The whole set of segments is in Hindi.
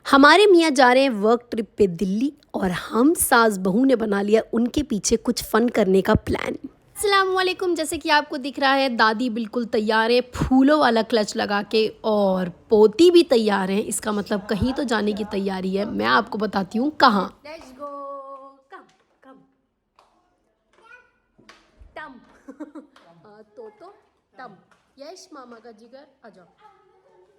हमारे मियाँ जा रहे हैं वर्क ट्रिप पे दिल्ली और हम सास बहू ने बना लिया उनके पीछे कुछ फन करने का प्लान। अस्सलामुअलैकुम। जैसे कि आपको दिख रहा है दादी बिल्कुल तैयार है फूलों वाला क्लच लगा के और पोती भी तैयार है। इसका मतलब कहीं तो जाने की तैयारी है। मैं आपको बताती हूँ कहाँ। Let's go. कम कम टम तो टम। यश मामा का जिगर आ जाओ।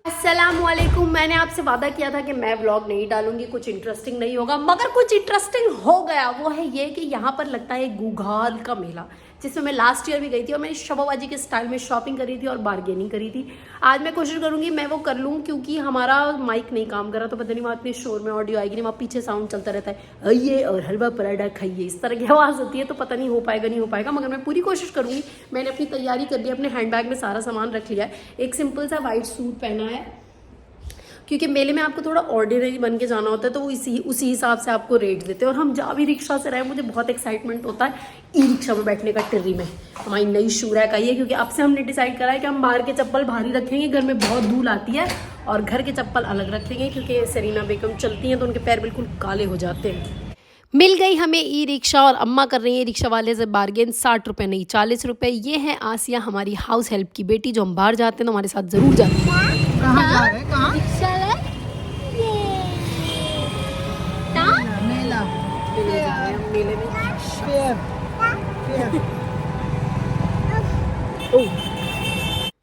अस्सलामुअलैकुम। मैंने आपसे वादा किया था कि मैं व्लॉग नहीं डालूंगी, कुछ इंटरेस्टिंग नहीं होगा, मगर कुछ इंटरेस्टिंग हो गया। वो है ये कि यहाँ पर लगता है गुघाल का मेला, जिसमें मैं लास्ट ईयर भी गई थी और मैंने शोभाबाजी के स्टाइल में शॉपिंग करी थी और बार्गेनिंग करी थी। आज मैं कोशिश करूंगी मैं वो कर लूँ, क्योंकि हमारा माइक नहीं काम कर रहा, तो पता नहीं वहाँ इतने शोर में ऑडियो आएगी नहीं। वहाँ पीछे साउंड चलता रहता है आइए और हलवा पराठा खाइए, इस तरह की आवाज़ होती है, तो पता नहीं हो पाएगा नहीं हो पाएगा, मगर मैं पूरी कोशिश करूँगी। मैंने अपनी तैयारी कर ली, अपने हैंडबैग में सारा सामान रख लिया है। एक सिंपल सा वाइट सूट पहना है, क्योंकि मेले में आपको थोड़ा ऑर्डिनरी बन के जाना होता है, तो वो उसी हिसाब से आपको रेट देते हैं। और हम जा भी रिक्शा से रहे, मुझे बहुत एक्साइटमेंट होता है ई रिक्शा में बैठने का। टिर्री में हमारी नई शुरा का ये, क्योंकि अब से हमने डिसाइड करा है कि हम बाहर के चप्पल भारी रखेंगे, घर में बहुत धूल आती है, और घर के चप्पल अलग रखेंगे, क्योंकि सरीना बेगम चलती हैं तो उनके पैर बिल्कुल काले हो जाते हैं। मिल गई हमें ई रिक्शा और अम्मा कर रही है रिक्शा वाले से बार्गेन। 60 रुपये नहीं 40 रुपये। ये है आसिया, हमारी हाउस हेल्प की बेटी, जो हम बाहर जाते हैं तो हमारे साथ ज़रूर जाती है। कहाँ जा रहे हैं? कहाँ? मेले में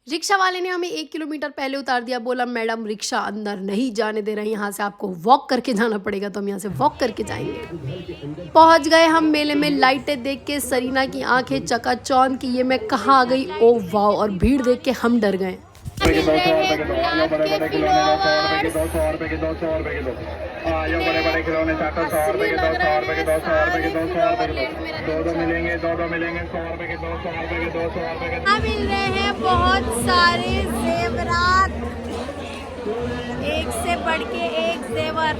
रिक्शा वाले ने हमें 1 किलोमीटर पहले उतार दिया। बोला मैडम रिक्शा अंदर नहीं जाने दे रहे, यहाँ से आपको वॉक करके जाना पड़ेगा। तो हम यहाँ से वॉक करके जाएंगे। पहुँच गए हम मेले में। लाइटें देख के सरीना की आंखें चकाचौंध की ये मैं कहाँ आ गई, ओ वाओ। और भीड़ देख के हम डर गए। बड़े खिलौने 100 रुपए के 2 100 रुपए के 2 100 रुपए के 2 100 रुपए के 2 मिलेंगे 2 मिलेंगे 100 रुपए के 2 100 रुपए के 2 100 रुपए के मिल रहे हैं बहुत सारे जेवरात, एक से बढ़ के एक जेवर।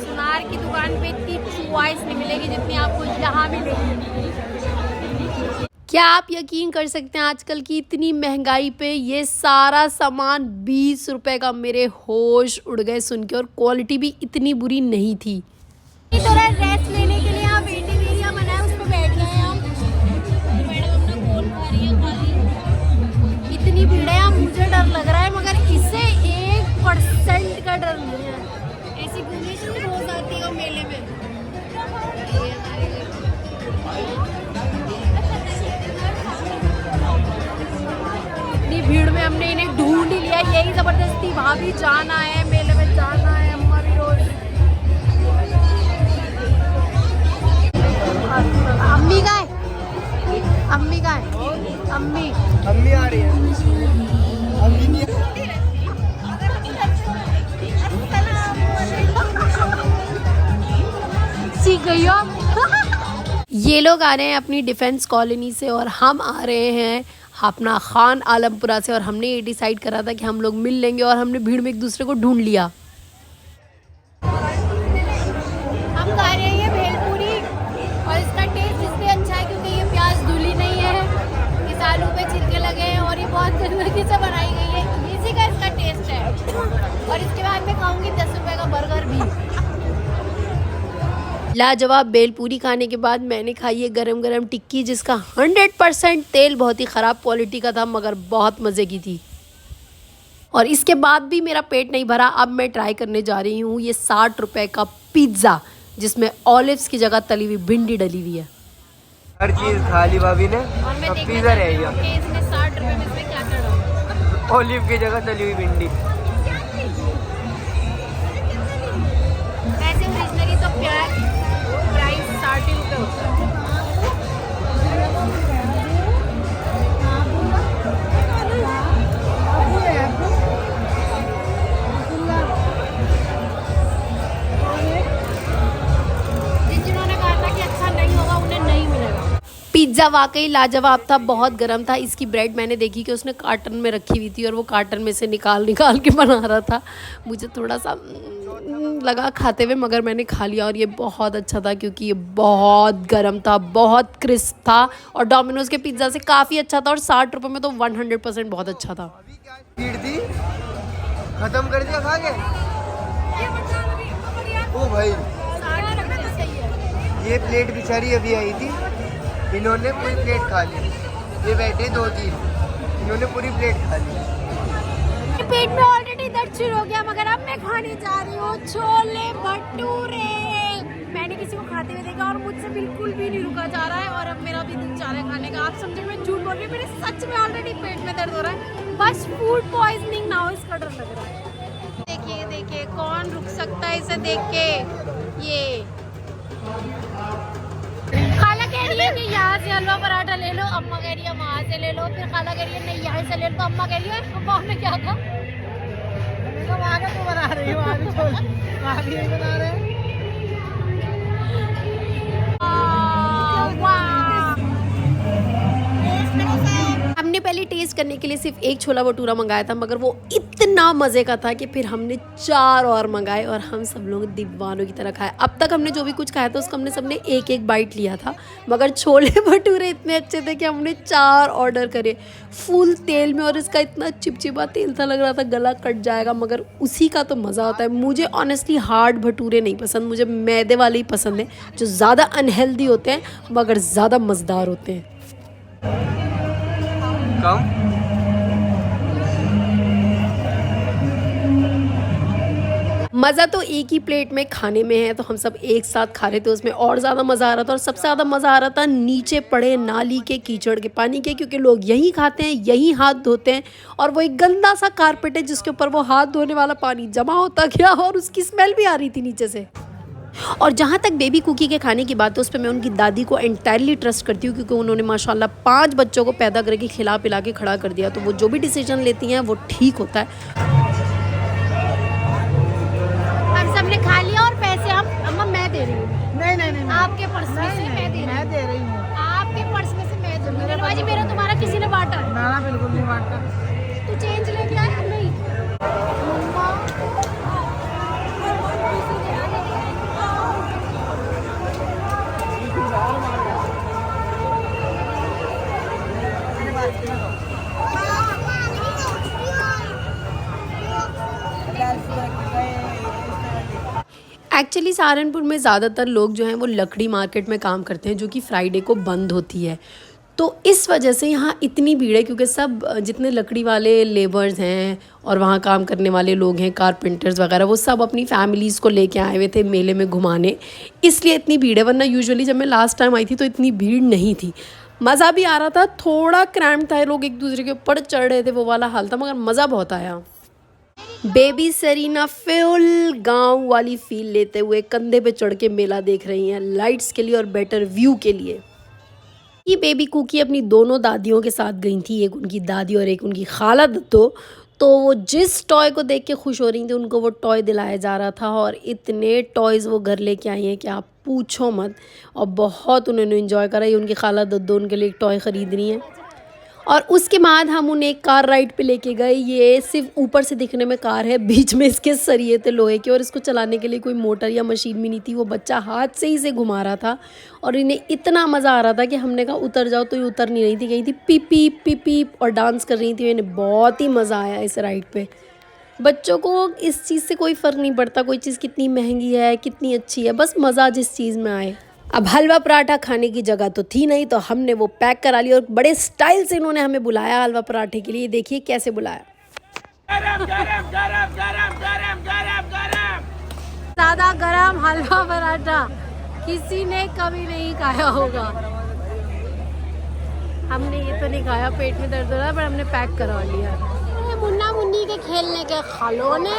सुनार की दुकान पे इतनी चॉइस नहीं मिलेगी जितनी आपको यहाँ मिलेगी। क्या आप यकीन कर सकते हैं आजकल की इतनी महंगाई पे ये सारा सामान 20 रुपए का। मेरे होश उड़ गए सुन के, और क्वालिटी भी इतनी बुरी नहीं थी। थोड़ा रेस्ट लेने के लिए यहाँ वेटिंग एरिया बना है, उस पर बैठ गए हैं हम। मैडम अपना कॉल खा रही है खाली। इतनी भीड़ है, मुझे डर लग रहा है, मगर इससे 1% का डर नहीं है। ऐसी घूमने से रोज आती है मेले में। भीड़ में हमने इन्हें ढूंढ ही लिया, यही जबरदस्ती भाभी जाना है मेले में, जाना है। अम्मा भी रोज। अम्मी का है, अम्मी का है, अम्मी आ रही है। अम्मी नहीं सीख गई हो। ये लोग आ रहे हैं अपनी डिफेंस कॉलोनी से और हम आ रहे हैं अपना खान आलमपुरा से। और हमने ये डिसाइड करा था कि हम लोग मिल लेंगे, और हमने भीड़ में एक दूसरे को ढूंढ लिया। हम खा रहे हैं ये भेलपूरी, और इसका टेस्ट इसलिए अच्छा है क्योंकि ये प्याज धुली नहीं है, इस आलू पे छिलके लगे हैं, और ये बहुत गंदगी से बनाई गई है। इसी का इसका टेस्ट है। और इसके बाद मैं खाऊंगी 10 रुपए का बर्गर भी। लाजवाब बेलपूरी खाने के बाद मैंने खाई है गरम गरम टिक्की, जिसका 100% तेल बहुत ही ख़राब क्वालिटी का था, मगर बहुत मज़े की थी। और इसके बाद भी मेरा पेट नहीं भरा। अब मैं ट्राई करने जा रही हूँ ये 60 रुपए का पिज़्ज़ा, जिसमें ऑलिव्स की जगह तली हुई भिंडी डली हुई है। हर चीज खा ली भाभी ने। अब पिज्जा रह गया। इसमें 60 रुपए में इसमें क्या कर ऑलिव की जगह तली हुई भिंडी। वैसे ओरिजिनली तो प्याज प्राइस 60 रुपये होता है। जिन्होंने कहा था कि अच्छा नहीं होगा उन्हें नहीं मिलेगा। पिज़्ज़ा वाकई लाजवाब था, बहुत गर्म था। इसकी ब्रेड मैंने देखी कि उसने कार्टन में रखी हुई थी, और वो कार्टन में से निकाल के बना रहा था। मुझे थोड़ा सा लगा खाते हुए, मगर मैंने खा लिया। और ये बहुत अच्छा था, क्योंकि ये बहुत गर्म था, बहुत क्रिस्प था, और डोमिनोज़ के पिज़्ज़ा से काफ़ी अच्छा था। और 60 रुपये में तो 100% बहुत अच्छा था। खत्म कर दिया खा के। भाई। 60 रुपए तो सही है। ये प्लेट बेचारी अभी आई थी, इन्होंने पूरी प्लेट खा ली। ये बैठे 2-3, इन्होंने पूरी प्लेट खा ली। पेट में ऑलरेडी दर्द शुरू हो गया, मगर अब मैं खाने जा रही हूँ छोले भटूरे। मैंने किसी को खाते हुए देखा और मुझसे बिल्कुल भी नहीं रुका जा रहा है, और अब मेरा भी दिल चाह रहा है खाने का। आप समझे मैं झूठ बोल रही हूँ, मेरे सच में ऑलरेडी पेट में दर्द हो रहा है। बस फूड पॉइजनिंग ना हो इसका डर लग रहा है। देखिए देखिए, कौन रुक सकता है इसे देख के। ये खाला कह रही है कि यहाँ से हलवा पराठा ले लो, अम्मा कह रही है वहाँ से ले लो, फिर खाला कह रही है नहीं यहाँ से ले लो, तो अम्मा कह रही है अम्मा ने क्या कहा, वहाँ का तो बना रही है, वहाँ भी छोले वहाँ भी नहीं बना रहे। हमने पहले टेस्ट करने के लिए सिर्फ एक छोला भटूरा मंगाया था, मगर वो इतना मज़े का था कि फिर हमने 4 और मंगाए और हम सब लोग दीवानों की तरह खाए। अब तक हमने जो भी कुछ खाया था उसका हमने सबने एक बाइट लिया था, मगर छोले भटूरे इतने अच्छे थे कि हमने 4 ऑर्डर करे फुल तेल में, और इसका इतना चिपचिपा तेल था, लग रहा था गला कट जाएगा, मगर उसी का तो मज़ा होता है। मुझे ऑनेस्टली हार्ड भटूरे नहीं पसंद, मुझे मैदे वाले ही पसंद हैं, जो ज़्यादा अनहेल्दी होते हैं मगर ज़्यादा मज़ेदार होते हैं। मज़ा तो एक ही प्लेट में खाने में है, तो हम सब एक साथ खा रहे थे, उसमें और ज़्यादा मज़ा आ रहा था। और सबसे ज़्यादा मज़ा आ रहा था नीचे पड़े नाली के कीचड़ के पानी के, क्योंकि लोग यहीं खाते हैं, यहीं हाथ धोते हैं, और वो एक गंदा सा कारपेट है जिसके ऊपर वो हाथ धोने वाला पानी जमा होता गया, और उसकी स्मेल भी आ रही थी नीचे से। और जहाँ तक बेबी कुकी के खाने की बात है, उस पर मैं उनकी दादी को एंटायरली ट्रस्ट करती हूँ, क्योंकि उन्होंने माशाल्लाह 5 बच्चों को पैदा करके खिला पिला के खड़ा कर दिया, तो वो जो भी डिसीजन लेती हैं वो ठीक होता है। हम सबने खा लिया और पैसे हम अम्मा मैं दे रही हूँ। नहीं आपके पर्स में से मैं दे रही हूँ। आपके पर्स में से मैं दूँगी। निर्वाजी मेरा तुम्हारा किसी ने बांटा? ना बिल्कुल नहीं बांटा। तू चेंज लेके आया? नहीं। एक्चुअली सहारनपुर में ज़्यादातर लोग जो हैं वो लकड़ी मार्केट में काम करते हैं, जो कि फ्राइडे को बंद होती है, तो इस वजह से यहाँ इतनी भीड़ है, क्योंकि सब जितने लकड़ी वाले लेबर्स हैं और वहाँ काम करने वाले लोग हैं, कारपेंटर्स वगैरह, वो सब अपनी फैमिलीज़ को लेके आए हुए थे मेले में घुमाने, इसलिए इतनी भीड़ है। वरना यूजुअली जब मैं लास्ट टाइम आई थी तो इतनी भीड़ नहीं थी। मज़ा भी आ रहा था, थोड़ा क्रैम्प था, लोग एक दूसरे के ऊपर चढ़ रहे थे, वो वाला हाल था, मगर मज़ा बहुत आया। बेबी सरीना फुल गांव वाली फील लेते हुए कंधे पे चढ़ के मेला देख रही हैं, लाइट्स के लिए और बेटर व्यू के लिए। ये बेबी कुकी अपनी दोनों दादियों के साथ गई थी, एक उनकी दादी और एक उनकी खाला दत्तो। तो वो जिस टॉय को देख के खुश हो रही थी, उनको वो टॉय दिलाया जा रहा था, और इतने टॉयज़ वो घर लेके आई हैं कि आप पूछो मत, और बहुत उन्होंने इन्जॉय करा। ये उनकी खाला दद्दो उनके लिए एक टॉय ख़रीद रही हैं। और उसके बाद हम उन्हें एक कार राइड पे लेके गए। ये सिर्फ ऊपर से दिखने में कार है, बीच में इसके सरिये थे लोहे के, और इसको चलाने के लिए कोई मोटर या मशीन भी नहीं थी। वो बच्चा हाथ से ही इसे घुमा रहा था, और इन्हें इतना मज़ा आ रहा था कि हमने कहा उतर जाओ, तो ये उतर नहीं रही थी, कहीं थी पीप पीप पीप पीप और डांस कर रही थी। इन्हें बहुत ही मज़ा आया इस राइड पे। बच्चों को इस चीज़ से कोई फ़र्क नहीं पड़ता कोई चीज़ कितनी महंगी है, कितनी अच्छी है, बस मज़ा जिस चीज़ में आए। अब हलवा पराठा खाने की जगह तो थी नहीं, तो हमने वो पैक करा लिया, और बड़े स्टाइल से इन्होंने हमें बुलाया हलवा पराठे के लिए। देखिए कैसे बुलाया। गरम गरम गरम गरम गरम गरम गरम। ज़्यादा गरम हलवा पराठा किसी ने कभी नहीं खाया होगा। हमने ये तो नहीं खाया, पेट में दर्द हो रहा है, पर हमने पैक करवा लिया। मुन्ना मुन्नी के खेलने के खिलौने,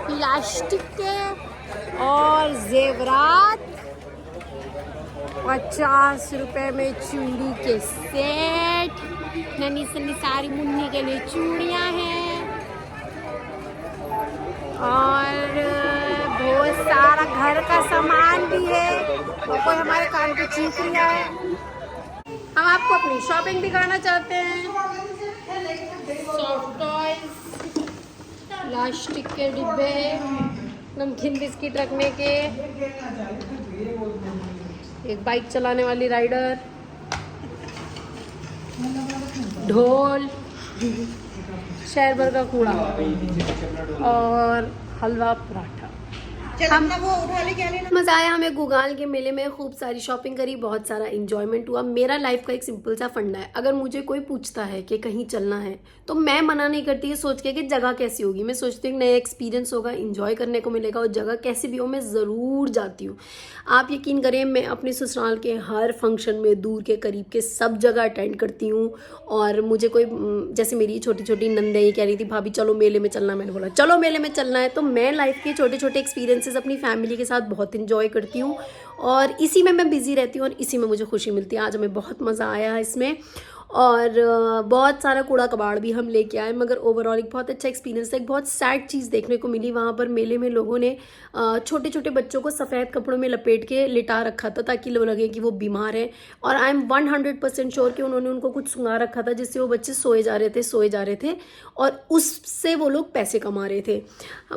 प्लास्टिक के और जेवरात, 50 रुपए में चूड़ी के सेट, नन्ही सन्नी सारी मुन्नी के लिए चूड़ियाँ हैं, और बहुत सारा घर का सामान भी है, और कोई हमारे कान को चीख रहा है। हम आपको अपनी शॉपिंग दिखाना चाहते हैं। सॉफ्ट टॉयज, प्लास्टिक के डिब्बे, नमकीन बिस्किट रखने के, एक बाइक चलाने वाली राइडर, ढोल, शहर भर का कूड़ा, और हलवा पराठा। हम मजा आया हमें गुगाल के मेले में, खूब सारी शॉपिंग करी, बहुत सारा इंजॉयमेंट हुआ। मेरा लाइफ का एक सिंपल सा फंडा है, अगर मुझे कोई पूछता है कि कहीं चलना है तो मैं मना नहीं करती ये सोच के कि जगह कैसी होगी। मैं सोचती हूँ नया एक्सपीरियंस होगा, इंजॉय करने को मिलेगा, और जगह कैसी भी हो मैं ज़रूर जाती हूँ। आप यकीन करें मैं अपने ससुराल के हर फंक्शन में दूर के करीब के सब जगह अटेंड करती हूँ। और मुझे कोई जैसे मेरी छोटी छोटी नंदे ये कह रही थी भाभी चलो मेले में चलना, मैंने बोला चलो मेले में चलना है। तो मैं लाइफ के छोटे छोटे एक्सपीरियंसेस अपनी फैमिली के साथ बहुत इंजॉय करती हूँ और इसी में मैं बिज़ी रहती हूँ और इसी में मुझे खुशी मिलती है। आज हमें बहुत मज़ा आया इसमें और बहुत सारा कूड़ा कबाड़ भी हम लेके आए, मगर ओवरऑल एक बहुत अच्छा एक्सपीरियंस था। एक बहुत सैड चीज़ देखने को मिली वहाँ पर मेले में, लोगों ने छोटे छोटे बच्चों को सफ़ेद कपड़ों में लपेट के लिटा रखा था ताकि लोग लगे कि वो बीमार हैं, और आई एम 100% श्योर कि उन्होंने उनको कुछ सुंघा रखा था जिससे वो बच्चे सोए जा रहे थे और उससे वो लोग पैसे कमा रहे थे।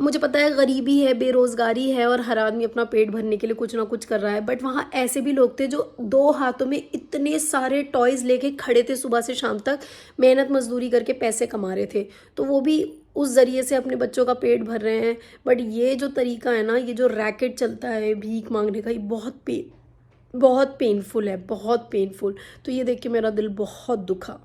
मुझे पता है गरीबी है, बेरोज़गारी है और हर आदमी अपना पेट भरने के लिए कुछ ना कुछ कर रहा है, बट वहाँ ऐसे भी लोग थे जो 2 हाथों में इतने सारे टॉयज़ लेके खड़े थे, सुबह से शाम तक मेहनत मजदूरी करके पैसे कमा रहे थे, तो वो भी उस ज़रिए से अपने बच्चों का पेट भर रहे हैं। बट ये जो तरीका है ना, ये जो रैकेट चलता है भीख मांगने का, ये बहुत पेनफुल है, बहुत पेनफुल। तो ये देख के मेरा दिल बहुत दुखा।